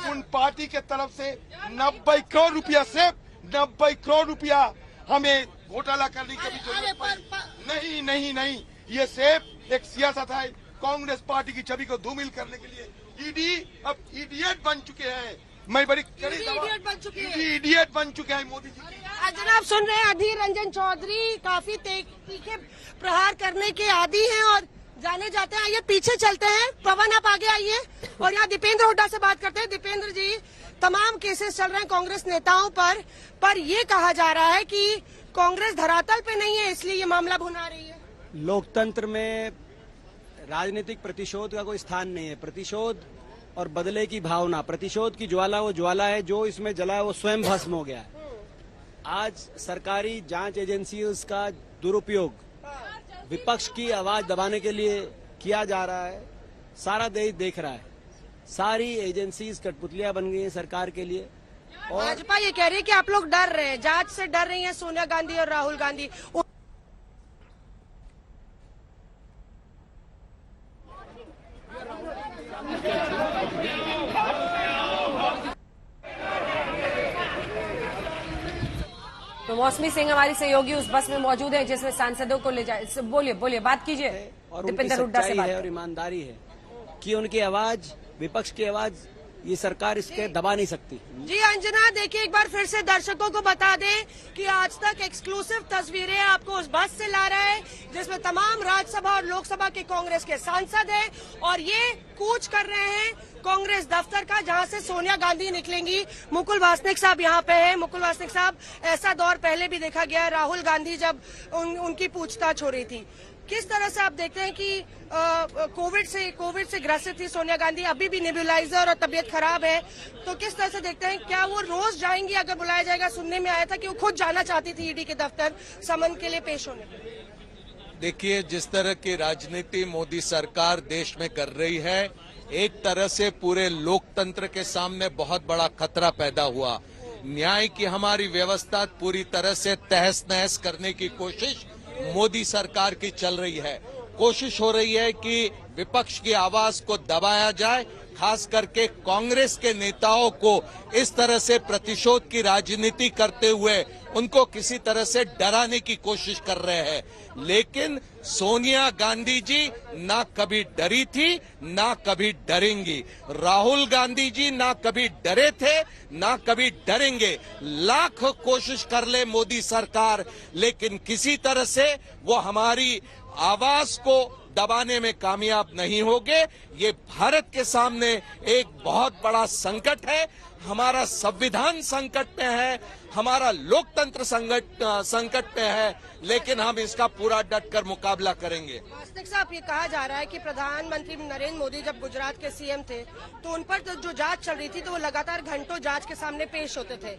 उन पार्टी के तरफ से 90 करोड़ रुपया, सिर्फ 90 करोड़ रुपया हमें घोटाला करने की भी जरूरत नहीं। ये सिर्फ एक सियासत है कांग्रेस पार्टी की छवि को धूमिल करने के लिए। ईडी अब इडियट बन चुके हैं। मैं बड़ी इडियट बन चुके हैं मोदी जी। जनाब सुन रहे हैं, अधीर रंजन चौधरी काफी तीखे प्रहार करने के आदी हैं और जाने जाते हैं। ये पीछे चलते हैं, पवन आप आगे आइए और यहाँ दीपेंद्र हुड्डा से बात करते हैं। दीपेंद्र जी, तमाम केसेस चल रहे हैं कांग्रेस नेताओं पर ये कहा जा रहा है कि कांग्रेस धरातल पे नहीं है, इसलिए ये मामला भुना रही है। लोकतंत्र में राजनीतिक प्रतिशोध का कोई स्थान नहीं है। प्रतिशोध और बदले की भावना, प्रतिशोध की ज्वाला वो ज्वाला है जो इसमें जला है, वो स्वयं भस्म हो गया है। आज सरकारी जांच एजेंसियों का दुरुपयोग विपक्ष की आवाज दबाने के लिए किया जा रहा है। सारा देश देख रहा है, सारी एजेंसीज कठपुतलियां बन गई हैं सरकार के लिए। और भाजपा ये कह रही है कि आप लोग डर रहे हैं, जांच से डर रही हैं सोनिया गांधी और राहुल गांधी। तो मौसमी सिंह हमारी सहयोगी उस बस में मौजूद है जिसमें सांसदों को ले जाए। बोलिए बात कीजिए। और दीपेंद्र हुड्डा से बात है और ईमानदारी है कि उनकी आवाज, विपक्ष की आवाज ये सरकार इसके दबा नहीं सकती। जी अंजना, देखिए एक बार फिर से दर्शकों को बता दें कि आज तक एक्सक्लूसिव तस्वीरें आपको उस बस से ला रहा है जिसमें तमाम राज्यसभा और लोकसभा के कांग्रेस के सांसद हैं और ये कूच कर रहे हैं कांग्रेस दफ्तर का, जहां से सोनिया गांधी निकलेंगी। मुकुल वासनिक साहब यहाँ पे हैं। मुकुल वासनिक साहब, ऐसा दौर पहले भी देखा गया है, राहुल गांधी जब उनकी पूछताछ हो रही थी। किस तरह से आप देखते हैं कि कोविड से ग्रसित थी सोनिया गांधी, अभी भी नेबुलाइजर और तबीयत खराब है, तो किस तरह से देखते हैं, क्या वो रोज जाएंगी अगर बुलाया जाएगा? सुनने में आया था कि वो खुद जाना चाहती थी ईडी के दफ्तर समन के लिए पेश होने के लिए। देखिए, जिस तरह की राजनीति मोदी सरकार देश में कर रही है, एक तरह से पूरे लोकतंत्र के सामने बहुत बड़ा खतरा पैदा हुआ। न्याय की हमारी व्यवस्था पूरी तरह से तहस नहस करने की कोशिश मोदी सरकार की चल रही है। कोशिश हो रही है कि विपक्ष की आवाज को दबाया जाए, खास करके कांग्रेस के नेताओं को इस तरह से प्रतिशोध की राजनीति करते हुए उनको किसी तरह से डराने की कोशिश कर रहे हैं। लेकिन सोनिया गांधी जी ना कभी डरी थी, ना कभी डरेंगी। राहुल गांधी जी ना कभी डरे थे, ना कभी डरेंगे। लाख कोशिश कर ले मोदी सरकार, लेकिन किसी तरह से वो हमारी आवाज को दबाने में कामयाब नहीं होंगे। ये भारत के सामने एक बहुत बड़ा संकट है। हमारा संविधान संकट में है, हमारा लोकतंत्र संकट में है, लेकिन हम इसका पूरा डटकर मुकाबला करेंगे। वासनिक साहब, ये कहा जा रहा है कि प्रधानमंत्री नरेंद्र मोदी जब गुजरात के सीएम थे तो उन पर तो जो जांच चल रही थी तो वो लगातार घंटों जांच के सामने पेश होते थे,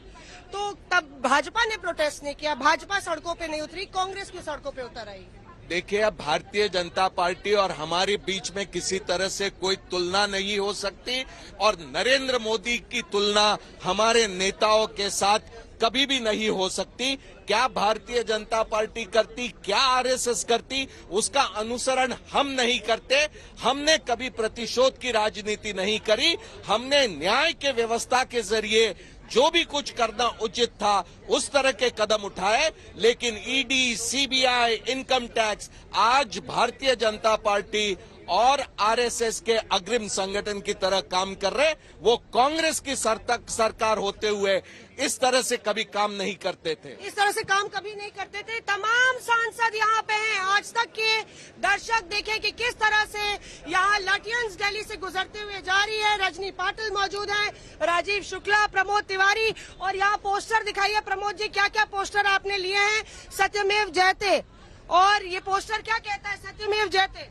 तो तब भाजपा ने प्रोटेस्ट नहीं किया, भाजपा सड़कों पे नहीं उतरी, कांग्रेस की सड़कों पे उतर आई। देखिए, अब भारतीय जनता पार्टी और हमारे बीच में किसी तरह से कोई तुलना नहीं हो सकती और नरेंद्र मोदी की तुलना हमारे नेताओं के साथ कभी भी नहीं हो सकती। क्या भारतीय जनता पार्टी करती, क्या आरएसएस करती, उसका अनुसरण हम नहीं करते। हमने कभी प्रतिशोध की राजनीति नहीं करी। हमने न्याय के व्यवस्था के जरिए जो भी कुछ करना उचित था उस तरह के कदम उठाए। लेकिन ईडी, सीबीआई, इनकम टैक्स आज भारतीय जनता पार्टी और आरएसएस के अग्रिम संगठन की तरह काम कर रहे। वो कांग्रेस की सरकार होते हुए इस तरह से कभी काम नहीं करते थे। इस तरह से काम कभी नहीं करते थे। तमाम सांसद यहाँ पे हैं। आज तक के दर्शक देखें कि किस तरह से यहाँ लटियंस दिल्ली से गुजरते हुए जा रही है। रजनी पाटिल मौजूद है, राजीव शुक्ला, प्रमोद तिवारी, और यहाँ पोस्टर दिखाइए। प्रमोद जी, क्या क्या पोस्टर आपने लिए हैं? सत्यमेव जयते, और ये पोस्टर क्या कहता है? सत्यमेव जयते,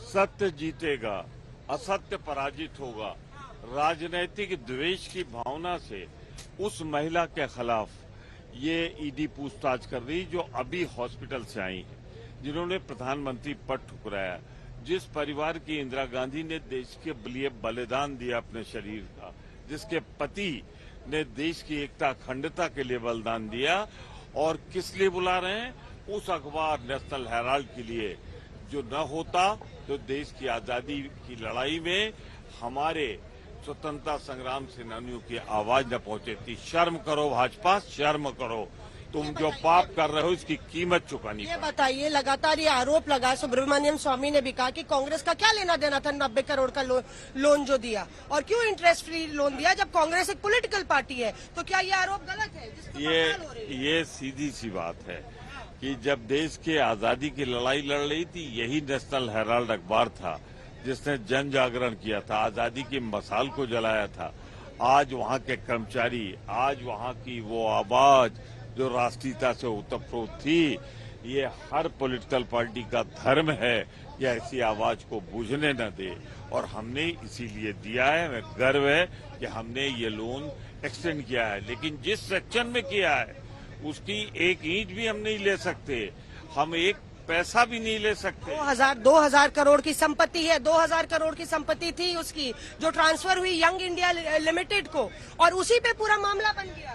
सत्य जीतेगा, असत्य पराजित होगा। राजनीतिक द्वेष की भावना से उस महिला के खिलाफ ये ईडी पूछताछ कर रही जो अभी हॉस्पिटल से आई है, जिन्होंने प्रधानमंत्री पद ठुकराया, जिस परिवार की इंदिरा गांधी ने देश के लिए बलिदान दिया अपने शरीर का, जिसके पति ने देश की एकता अखंडता के लिए बलिदान दिया, और किस लिए बुला रहे हैं? उस अखबार नेशनल हेराल्ड के लिए, जो न होता तो देश की आजादी की लड़ाई में हमारे स्वतंत्रता संग्राम सेनानियों की आवाज न पहुंचती। शर्म करो भाजपा, शर्म करो। तुम जो पाप कर रहे हो इसकी कीमत चुकानी ये बताइए, लगातार ये आरोप लगा, सुब्रमण्यम स्वामी ने भी कहा कि कांग्रेस का क्या लेना देना था 90 करोड़ का लोन जो दिया, और क्यों इंटरेस्ट फ्री लोन दिया जब कांग्रेस एक पॉलिटिकल पार्टी है। तो क्या ये आरोप गलत है? ये सीधी सी बात है कि जब देश के आजादी की लड़ाई लड़ रही थी, यही नेशनल हेराल्ड अखबार था जिसने जन जागरण किया था, आजादी की मसाल को जलाया था। आज वहाँ के कर्मचारी, आज वहाँ की वो आवाज जो राष्ट्रीयता से ओतप्रोत थी, ये हर पॉलिटिकल पार्टी का धर्म है कि ऐसी आवाज को बूझने न दे, और हमने इसीलिए दिया है। हमें गर्व है कि हमने ये लोन एक्सटेंड किया है, लेकिन जिस सेक्शन में किया है उसकी एक ईंट भी हम नहीं ले सकते, हम एक पैसा भी नहीं ले सकते। 2000 करोड़ की संपत्ति है, 2000 करोड़ की संपत्ति थी उसकी, जो ट्रांसफर हुई यंग इंडिया लिमिटेड को, और उसी पे पूरा मामला बन गया।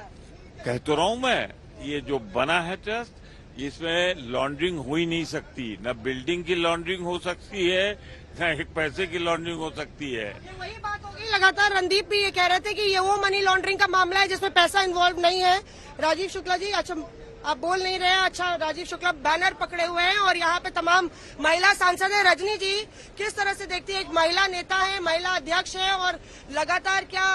कह तो रहा हूं मैं, ये जो बना है ट्रस्ट, इसमें लॉन्ड्रिंग हो ही नहीं सकती। न बिल्डिंग की लॉन्ड्रिंग हो सकती है, न एक पैसे की लॉन्ड्रिंग हो सकती है। ये वही बात होगी। लगातार रणदीप भी ये कह रहे थे कि ये वो मनी लॉन्ड्रिंग का मामला है जिसमें पैसा इन्वॉल्व नहीं है। राजीव शुक्ला जी, अच्छा आप बोल नहीं रहे हैं। अच्छा, राजीव शुक्ला बैनर पकड़े हुए हैं और यहाँ पे तमाम महिला सांसद है। रजनी जी, किस तरह से देखती है, एक महिला नेता है, महिला अध्यक्ष है, और लगातार क्या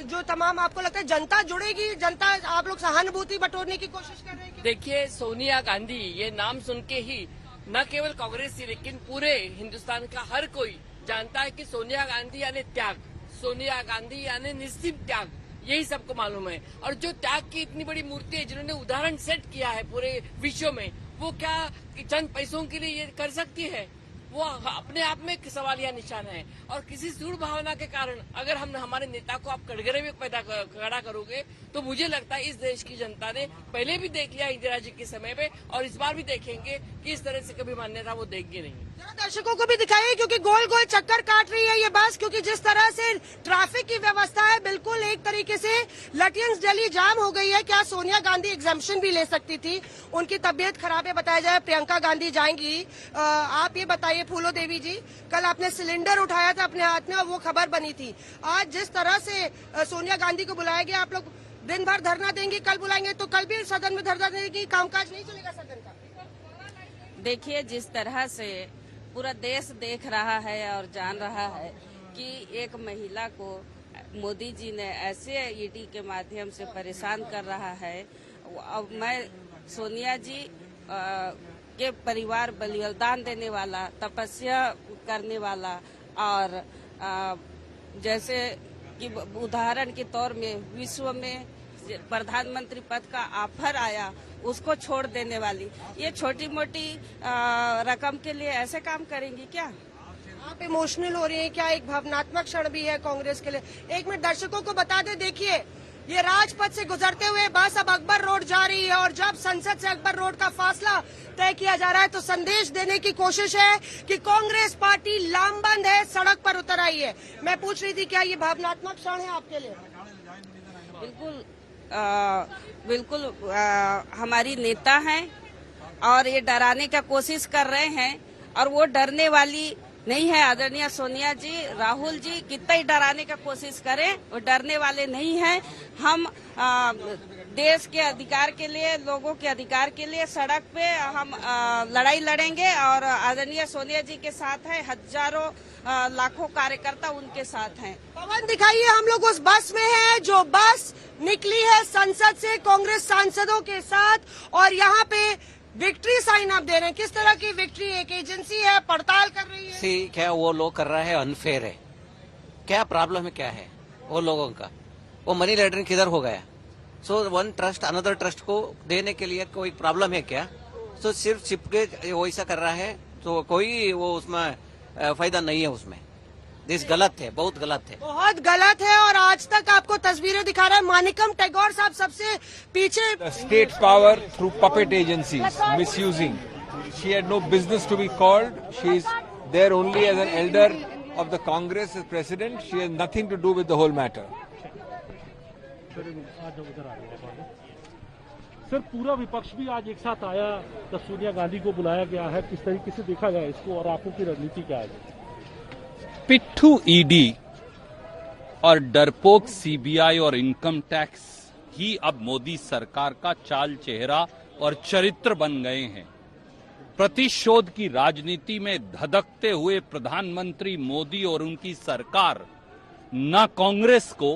जो तमाम आपको लगता है जनता जुड़ेगी, जनता आप लोग सहानुभूति बटोरने की कोशिश कर रहे हैं? देखिए, सोनिया गांधी, ये नाम सुन के ही न केवल कांग्रेस ही लेकिन पूरे हिंदुस्तान का हर कोई जानता है कि सोनिया गांधी यानी त्याग, सोनिया गांधी यानी निश्चित त्याग, यही सबको मालूम है। और जो त्याग की इतनी बड़ी मूर्ति है, जिन्होंने उदाहरण सेट किया है पूरे विश्व में, वो क्या चंद पैसों के लिए ये कर सकती है? वो अपने आप में एक सवालिया निशान है। और किसी सूढ़ भावना के कारण अगर हम हमारे नेता को आप कटघरे में पैदा खड़ा करोगे, तो मुझे लगता है इस देश की जनता ने पहले भी देख लिया इंदिरा जी के समय पे, और इस बार भी देखेंगे कि इस तरह से कभी मान्यता वो देंगे नहीं। दर्शकों को भी दिखाइए, क्योंकि गोल गोल चक्कर काट रही है ये बस, क्योंकि जिस तरह से ट्रैफिक की व्यवस्था है, बिल्कुल एक तरीके से लटियंस दिल्ली जाम हो गई है। क्या सोनिया गांधी एग्जाम्पशन भी ले सकती थी? उनकी तबीयत खराब है बताया जाए, प्रियंका गांधी जाएंगी। आप ये बताइए फूलो देवी जी, कल आपने सिलेंडर उठाया था अपने हाथ में और वो खबर बनी थी। आज जिस तरह से सोनिया गांधी को बुलाया गया, आप लोग दिन भर धरना देंगे, कल बुलाएंगे तो कल भी सदन में धरना देंगे, कामकाज नहीं चलेगा सदन का? देखिए, जिस तरह से पूरा देश देख रहा है और जान रहा है कि एक महिला को मोदी जी ने ऐसे ईडी के माध्यम से परेशान कर रहा है। अब मैं सोनिया जी के परिवार, बलिदान देने वाला, तपस्या करने वाला, और जैसे कि उदाहरण के तौर में विश्व में प्रधानमंत्री पद का ऑफर आया, उसको छोड़ देने वाली, ये छोटी मोटी रकम के लिए ऐसे काम करेंगी क्या? आप इमोशनल हो रही हैं क्या? एक भावनात्मक क्षण भी है कांग्रेस के लिए। एक मिनट दर्शकों को बता दे, देखिए ये राजपथ से गुजरते हुए बस अब अकबर रोड जा रही है, और जब संसद से अकबर रोड का फासला तय किया जा रहा है तो संदेश देने की कोशिश है कि कांग्रेस पार्टी लामबंद है, सड़क पर उतर आई है। मैं पूछ रही थी, क्या ये भावनात्मक क्षण है आपके लिए? बिल्कुल हमारी नेता हैं और ये डराने का कोशिश कर रहे हैं, और वो डरने वाली नहीं है। आदरणीय सोनिया जी, राहुल जी कितना ही डराने का कोशिश करें, वो डरने वाले नहीं हैं। हम देश के अधिकार के लिए, लोगों के अधिकार के लिए सड़क पे हम लड़ाई लड़ेंगे, और आदरणीय सोनिया जी के साथ है, हजारों लाखों कार्यकर्ता उनके साथ हैं। पवन दिखाइए, हम लोग उस बस में हैं जो बस निकली है संसद से कांग्रेस सांसदों के साथ, और यहाँ पे विक्ट्री साइन आप दे रहे हैं। किस तरह की विक्ट्री? एक एजेंसी है, पड़ताल कर रही है। क्या वो लोग कर रहा है अनफेयर है? क्या प्रॉब्लम है, क्या है वो लोगों का? वो मनी लॉन्ड्रिंग किधर हो गया? So one trust another trust को देने के लिए कोई प्रॉब्लम है क्या? सो सिर्फ चिपके वैसा कर रहा है, तो कोई वो उसमें फायदा नहीं है उसमें। दिस गलत है, बहुत गलत है, बहुत गलत है। और आज तक आपको तस्वीरें दिखा रहा है मानिकम टैगोर साहब सबसे पीछे। State power through puppet agencies misusing. She had no business to be called. She is there only as an elder of the Congress as president. She has nothing to do with the whole matter. Sir, पूरा विपक्ष भी आज एक साथ आया, तो सोनिया गांधी को बुलाया गया है, किस तरीके से देखा जाए इसको और आपको की रणनीति क्या है? पिट्ठू ईडी और डरपोक सीबीआई और इनकम टैक्स ही अब मोदी सरकार का चाल चेहरा और चरित्र बन गए हैं। प्रतिशोध की राजनीति में धधकते हुए प्रधानमंत्री मोदी और उनकी सरकार न कांग्रेस को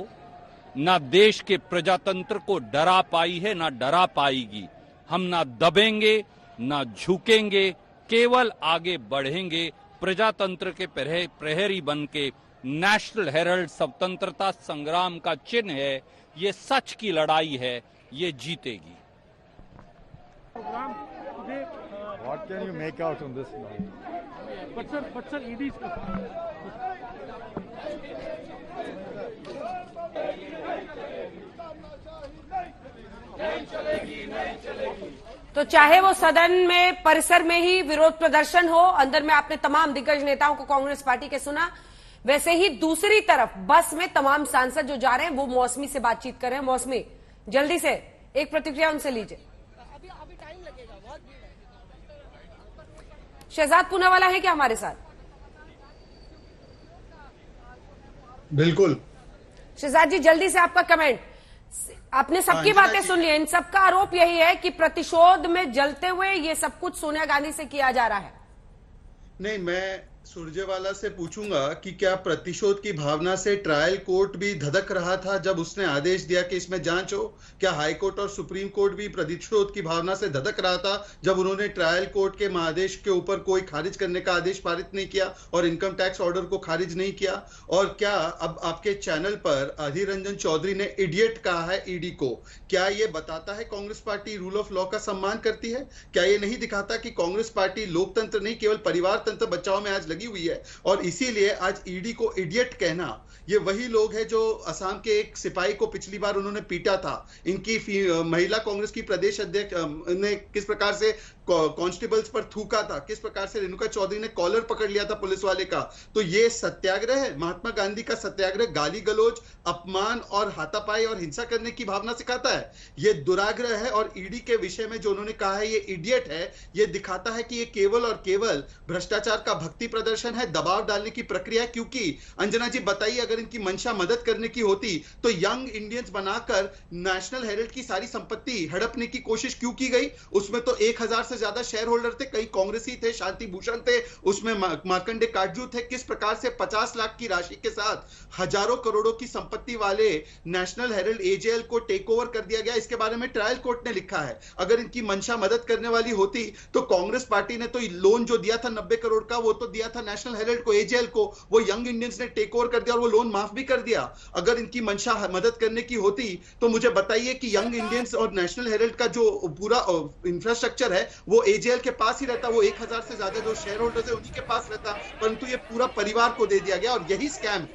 न देश के प्रजातंत्र को डरा पाई है, न डरा पाएगी। हम न दबेंगे न झुकेंगे, केवल आगे बढ़ेंगे। प्रजातंत्र के प्रहरी बन के नेशनल हेराल्ड स्वतंत्रता संग्राम का चिन्ह है। ये सच की लड़ाई है, ये जीतेगी। What can you make out on this now? But sir, ED तो चाहे वो सदन में परिसर में ही विरोध प्रदर्शन हो, अंदर में आपने तमाम दिग्गज नेताओं को कांग्रेस पार्टी के सुना, वैसे ही दूसरी तरफ बस में तमाम सांसद जो जा रहे हैं वो मौसमी से बातचीत कर रहे हैं। मौसमी, जल्दी से एक प्रतिक्रिया उनसे लीजिए। शहजाद पूनावाला है क्या हमारे साथ? बिल्कुल शहजाद जी, जल्दी से आपका कमेंट। आपने सबकी बातें सुन ली, इन सबका आरोप यही है कि प्रतिशोध में जलते हुए ये सब कुछ सोनिया गांधी से किया जा रहा है। नहीं, मैं सुरजेवाला से पूछूंगा कि क्या प्रतिशोध की भावना से ट्रायल कोर्ट भी धधक रहा था जब उसने आदेश दिया कि इसमें जांच हो? क्या हाई कोर्ट और सुप्रीम कोर्ट भी प्रतिशोध की भावना से धधक रहा था जब उन्होंने ट्रायल कोर्ट के आदेश के ऊपर कोई खारिज करने का आदेश पारित नहीं किया और इनकम टैक्स ऑर्डर को खारिज नहीं किया? और क्या अब आपके चैनल पर अधीर रंजन चौधरी ने इडियट कहा है ईडी को? क्या ये बताता है Congress party rule of law का सम्मान करती है? क्या ये नहीं दिखाता कि कांग्रेस पार्टी लोकतंत्र नहीं केवल परिवार तंत्र बचाव में आज लगी हुई है? और इसीलिए आज ईडी को इडियट कहना, ये वही लोग हैं जो असम के एक सिपाही को पिछली बार उन्होंने पीटा था। इनकी महिला कांग्रेस की प्रदेश अध्यक्ष ने किस प्रकार से कांस्टेबल्स पर थूका था, किस प्रकार से रेणुका चौधरी ने कॉलर पकड़ लिया था पुलिस वाले का। तो ये सत्याग्रह है, महात्मा गांधी का सत्याग्रह गाली गलौज, अपमान और हाथापाई और हिंसा करने की भावना सिखाता है। ये दुराग्रह है। और ईडी के विषय में जो उन्होंने कहा है ये इडियट है, ये दिखाता है कि ये केवल और केवल भ्रष्टाचार का भक्ति प्रदर्शन है, दबाव डालने की प्रक्रिया। क्योंकि अंजना जी बताइए, अगर इनकी मंशा मदद करने की होती तो यंग इंडियंस बनाकर नेशनल हेराल्ड की सारी संपत्ति हड़पने की कोशिश क्यों की गई? उसमें तो 1000 से ज्यादा शेयर होल्डर थे, कई कांग्रेसी थे, शांति भूषण थे, उसमें मार्कंडे काटजू थे। किस प्रकार से 50 लाख की राशि के साथ हजारों करोड़ों की संपत्ति वाले नेशनल हेराल्ड एजेएल को टेक ओवर कर दिया गया, इसके बारे में ट्रायल कोर्ट ने लिखा है। अगर इनकी मंशा मदद करने वाली होती तो कांग्रेस पार्टी ने तो लोन जो दिया था 90 करोड़ का, वो तो दिया था नेशनल हेराल्ड को, एजेएल को, वो यंग इंडियंस ने टेक ओवर कर दिया और वो लोन माफ भी कर दिया। अगर इनकी मंशा मदद करने की होती तो मुझे बताइए कि यंग इंडियंस और नेशनल हेराल्ड का जो पूरा इंफ्रास्ट्रक्चर है वो एजेएल के पास ही रहता, वो 1000 से ज्यादा जो शेयर होल्डर्स है उन्हीं के पास रहता, परंतु ये पूरा परिवार को दे दिया गया। और यही स्कैम